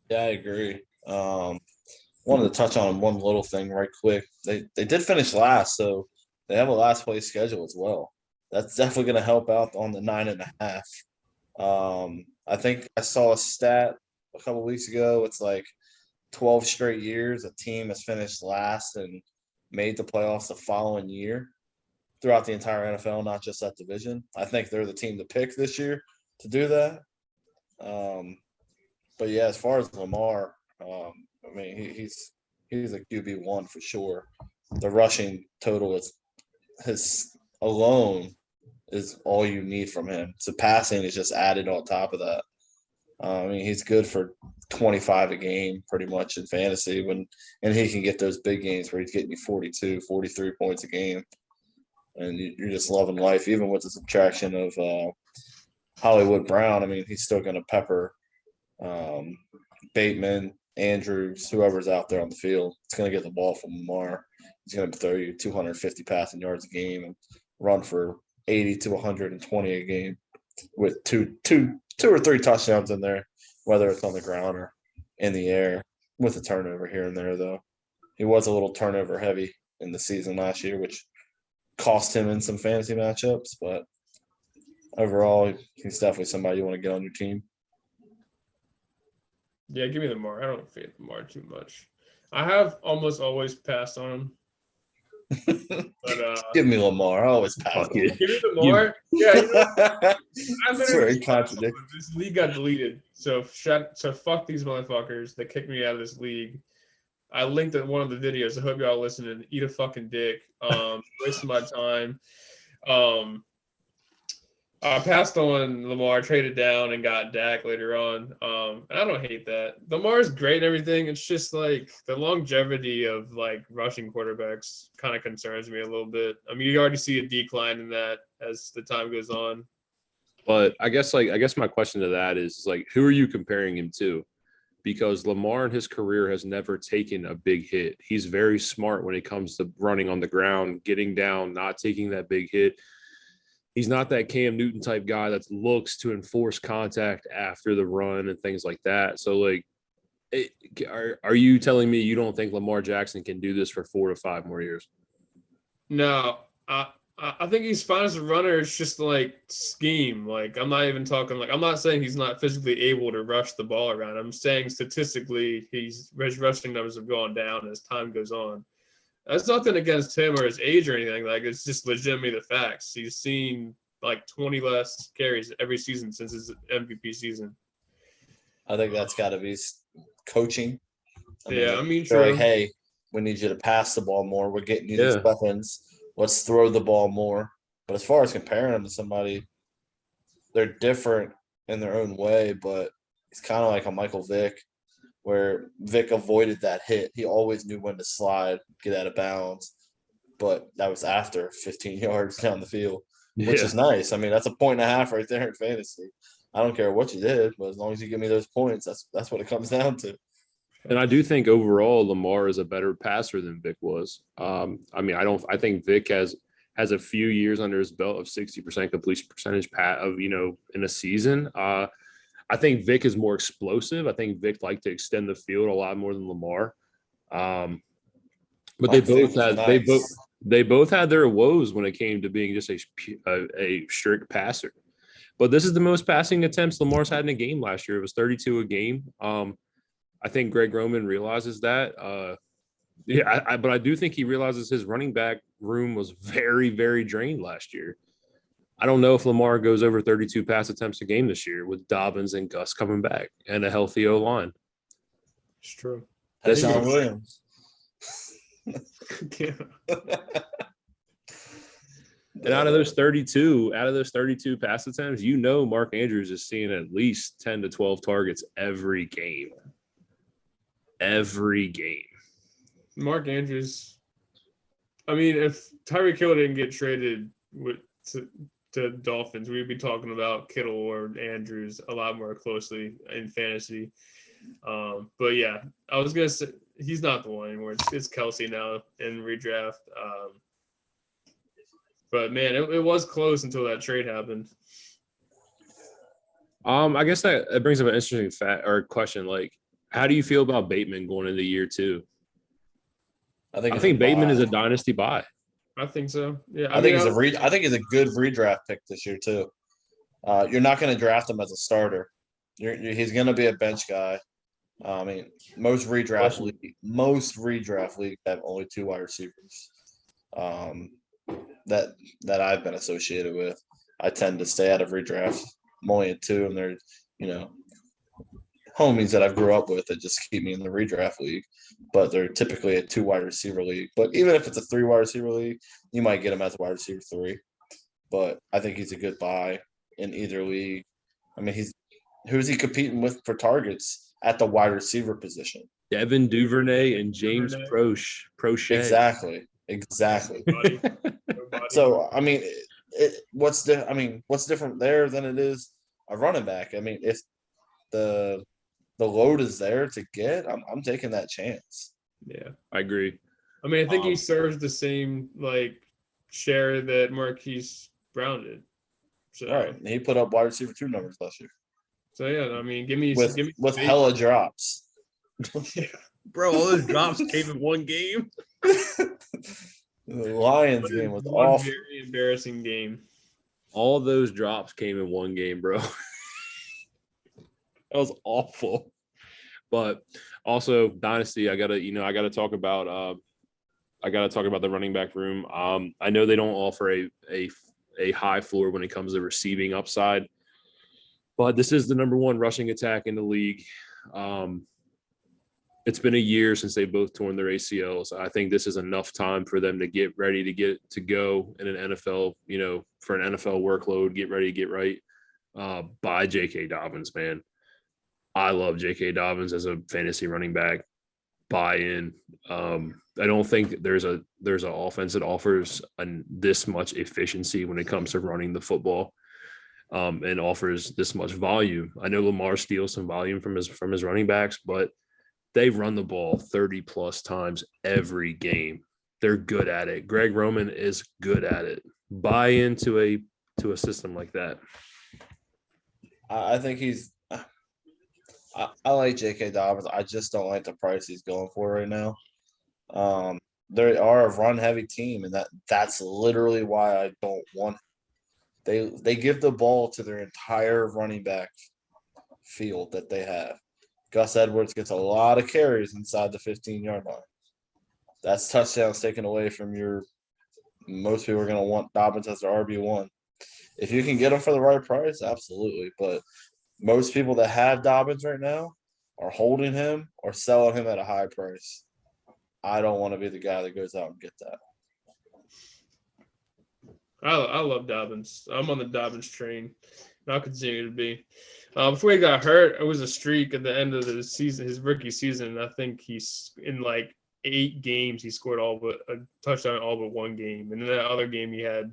Yeah, I agree. Wanted to touch on one little thing right quick. They did finish last, so they have a last place schedule as well. That's definitely going to help out on the 9.5. I think I saw a stat a couple of weeks ago. It's like 12 straight years a team has finished last and made the playoffs the following year throughout the entire NFL, not just that division. I think they're the team to pick this year to do that. But yeah, as far as Lamar, I mean, he's a QB1 for sure. The rushing total is his alone is all you need from him. So passing is just added on top of that. I mean, he's good for 25 a game pretty much in fantasy and he can get those big games where he's getting you 42, 43 points a game. And you're just loving life, even with the subtraction of Hollywood Brown. I mean, he's still going to pepper Bateman, Andrews, whoever's out there on the field, it's going to get the ball from Lamar. He's going to throw you 250 passing yards a game and run for 80 to 120 a game with two or three touchdowns in there, whether it's on the ground or in the air, with a turnover here and there, though. He was a little turnover heavy in the season last year, which cost him in some fantasy matchups, but overall, he's definitely somebody you want to get on your team. Yeah, give me Lamar. I don't fade Lamar too much. I have almost always passed on him. But Give me Lamar. I always pass. Fuck it. give me Lamar. Yeah, you know, I'm It's very contradictory. this league got deleted. So fuck these motherfuckers that kicked me out of this league. I linked in one of the videos. I hope y'all listening. Eat a fucking dick. Wasting my time. I passed on Lamar, traded down, and got Dak later on. And I don't hate that. Lamar's great and everything. It's just like the longevity of like rushing quarterbacks kind of concerns me a little bit. I mean, you already see a decline in that as the time goes on. But I guess my question to that is like, who are you comparing him to? Because Lamar in his career has never taken a big hit. He's very smart when it comes to running on the ground, getting down, not taking that big hit. He's not that Cam Newton type guy that looks to enforce contact after the run and things like that. So, like, are you telling me you don't think Lamar Jackson can do this for 4 to 5 more years? No, I think he's fine as a runner. It's just like scheme. Like I'm not even talking like I'm not saying he's not physically able to rush the ball around. I'm saying statistically his rushing numbers have gone down as time goes on. That's nothing against him or his age or anything. Like it's just legitimately the facts. He's seen like 20 less carries every season since his MVP season. I think that's got to be coaching. I mean, they're like, hey, we need you to pass the ball more. We're getting you these weapons. Let's throw the ball more. But as far as comparing them to somebody, they're different in their own way. But it's kind of like a Michael Vick, where Vick avoided that hit. He always knew when to slide, get out of bounds. But that was after 15 yards down the field, which is nice. I mean, that's 1.5 points right there in fantasy. I don't care what you did, but as long as you give me those points, that's what it comes down to. And I do think overall Lamar is a better passer than Vic was. I mean, I think Vic has a few years under his belt of 60% completion percentage in a season. I think Vic is more explosive. I think Vic liked to extend the field a lot more than Lamar. But they both had their woes when it came to being just a strict passer. But this is the most passing attempts Lamar's had in a game last year. It was 32 a game. I think Greg Roman realizes that. But I do think he realizes his running back room was very, very drained last year. I don't know if Lamar goes over 32 pass attempts a game this year with Dobbins and Gus coming back and a healthy O-line. It's true. That's John Williams. And out of those 32 pass attempts, Mark Andrews is seeing at least 10 to 12 targets every game. Every game. Mark Andrews. I mean, if Tyreek Hill didn't get traded to Dolphins, we'd be talking about Kittle or Andrews a lot more closely in fantasy. But yeah, I was gonna say he's not the one anymore. It's Kelsey now in redraft. But man, it was close until that trade happened. I guess that brings up an interesting question. Like, how do you feel about Bateman going into year 2? I think Bateman is a dynasty buy. I think so. Yeah, I think he's a good redraft pick this year too. You're not going to draft him as a starter. He's going to be a bench guy. I mean, most redraft leagues have only 2 wide receivers. That I've been associated with. I tend to stay out of redrafts. I'm only at 2, and they're homies that I grew up with that just keep me in the redraft league. But they're typically a 2 wide receiver league. But even if it's a 3 wide receiver league, you might get him as a wide receiver 3. But I think he's a good buy in either league. I mean, who's he competing with for targets at the wide receiver position? Devin Duvernay and James Prochet. Exactly. So I mean, what's different there than it is a running back? I mean, if the the load is there to get, I'm taking that chance. Yeah. I agree. I mean, I think he serves the same share that Marquise Brown did. So, Right. And he put up wide receiver 2 numbers last year. So yeah, I mean, give me with hella drops. Yeah. Bro, all those drops came in one game. The Lions game was one awful. very embarrassing game. All those drops came in one game, bro. That was awful. But also Dynasty, I gotta talk about the running back room. I know they don't offer a high floor when it comes to receiving upside, but this is the number one rushing attack in the league. It's been a year since they both torn their ACLs. I think this is enough time for them to get ready to go in an NFL, for an NFL workload, get ready, get right. By J.K. Dobbins, man. I love J.K. Dobbins as a fantasy running back. Buy in. I don't think there's an offense that offers this much efficiency when it comes to running the football, and offers this much volume. I know Lamar steals some volume from his running backs, but they run the ball 30 plus times every game. They're good at it. Greg Roman is good at it. Buy into a system like that. I think I like J.K. Dobbins. I just don't like the price he's going for right now. They are a run-heavy team, and that's literally why I don't want it. They give the ball to their entire running back field that they have. Gus Edwards gets a lot of carries inside the 15-yard line. That's touchdowns taken away from most people are going to want Dobbins as their RB1. If you can get him for the right price, absolutely. But most people that have Dobbins right now are holding him or selling him at a high price. I don't want to be the guy that goes out and get that. I love Dobbins. I'm on the Dobbins train, and I'll continue to be. Before he got hurt, it was a streak at the end of the season, his rookie season. I think he's in 8 games, he scored all but a touchdown all but one game. And in that other game, he had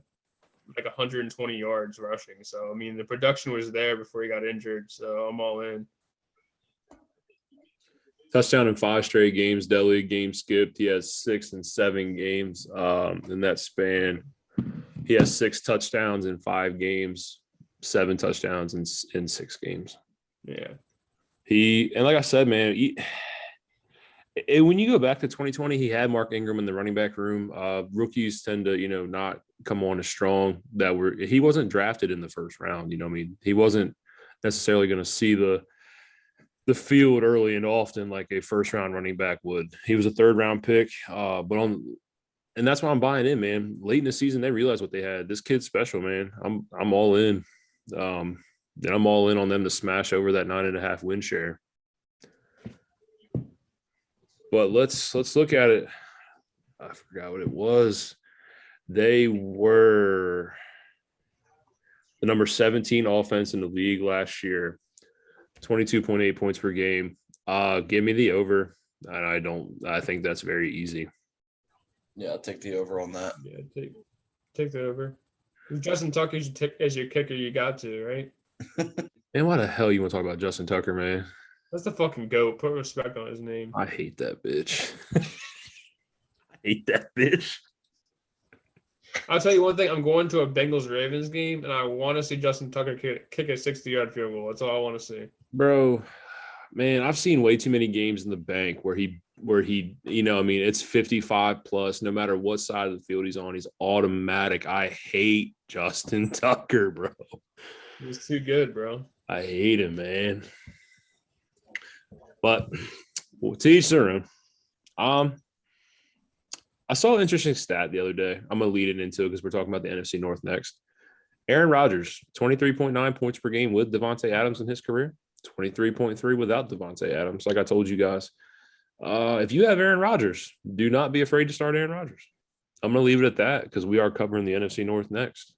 120 yards rushing. So, I mean, the production was there before he got injured. So I'm all in. Touchdown in 5 straight games. Deli game skipped. He has 6 and 7 games in that span. He has 6 touchdowns in 5 games, 7 touchdowns in 6 games. Yeah. And like I said, man, when you go back to 2020, he had Mark Ingram in the running back room. Rookies tend to, not come on as strong. He wasn't drafted in the first round. He wasn't necessarily going to see the field early and often like a first round running back would. He was a 3rd round pick, and that's why I'm buying in, man. Late in the season, they realized what they had. This kid's special, man. I'm all in. And I'm all in on them to smash over that 9.5 win share. But let's look at it. I forgot what it was. They were the number 17 offense in the league last year, 22.8 points per game. Give me the over. And I think that's very easy. Yeah, I'll take the over on that. Yeah, take the over. If Justin Tucker as your kicker, you got to, right? Man, why the hell you want to talk about Justin Tucker, man? That's the fucking GOAT. Put respect on his name. I hate that bitch. I hate that bitch. I'll tell you one thing. I'm going to a Bengals-Ravens game, and I want to see Justin Tucker kick a 60-yard field goal. That's all I want to see. Bro, man, I've seen way too many games in the bank where he it's 55 plus, no matter what side of the field he's on, he's automatic. I hate Justin Tucker, bro. He's too good, bro. I hate him, man. But to each their own. I saw an interesting stat the other day. I'm going to lead it into it because we're talking about the NFC North next. Aaron Rodgers, 23.9 points per game with Devontae Adams in his career, 23.3 without Devontae Adams, like I told you guys. If you have Aaron Rodgers, do not be afraid to start Aaron Rodgers. I'm going to leave it at that because we are covering the NFC North next.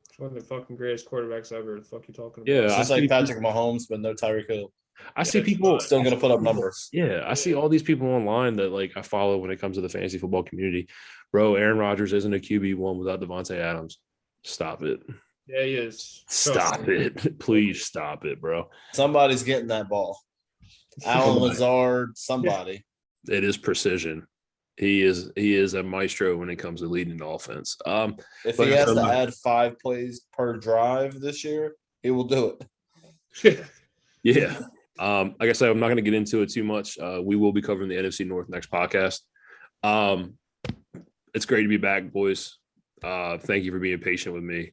It's one of the fucking greatest quarterbacks ever. The fuck you talking about? Yeah, It's just like Patrick Mahomes, but no Tyreek Hill. I see people Still going to put up numbers. Yeah, I see all these people online that I follow when it comes to the fantasy football community. Bro, Aaron Rodgers isn't a QB1 without Devontae Adams. Stop it. Yeah, he is. Stop it. Please stop it, bro. Somebody's getting that ball. Alan Come on. Lazard, somebody. It is precision. He is a maestro when it comes to leading the offense. If But he has so to my- add 5 plays per drive this year, he will do it. Yeah. Like I said, I'm not going to get into it too much. We will be covering the NFC North next podcast. It's great to be back, boys. Thank you for being patient with me.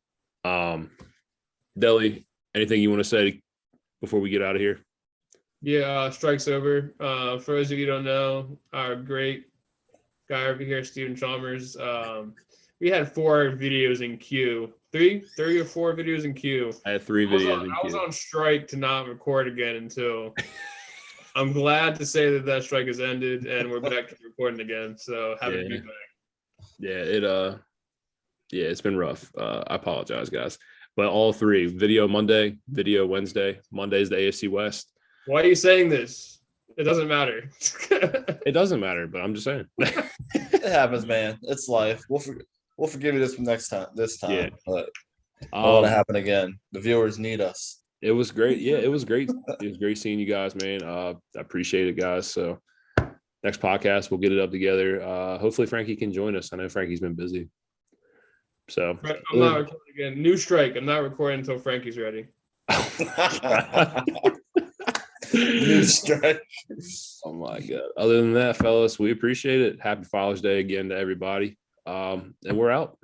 Deli, anything you want to say before we get out of here? Yeah, strike's over. For those of you who don't know, our great guy over here, Steven Chalmers, we had 4 videos in queue. 3 or 4 videos in queue. I had 3 I was videos. on, in I was queue. on strike to not record again until I'm glad to say that strike has ended and we're back to recording again. So happy to be Yeah. back. Yeah, it's been rough. I apologize, guys. But all 3, video Monday, video Wednesday. Monday's the AFC West. Why are you saying this? It doesn't matter. It doesn't matter, but I'm just saying. It happens, man. It's life. We'll forgive you this time. Yeah. But I don't want to Um, happen again. The viewers need us. It was great. Yeah, it was great. It was great seeing you guys, man. I appreciate it, guys. So next podcast, we'll get it up together. Hopefully Frankie can join us. I know Frankie's been busy. So I'm not recording again. New strike. I'm not recording until Frankie's ready. New strike. Oh my God. Other than that, fellas, we appreciate it. Happy Father's Day again to everybody. And we're out.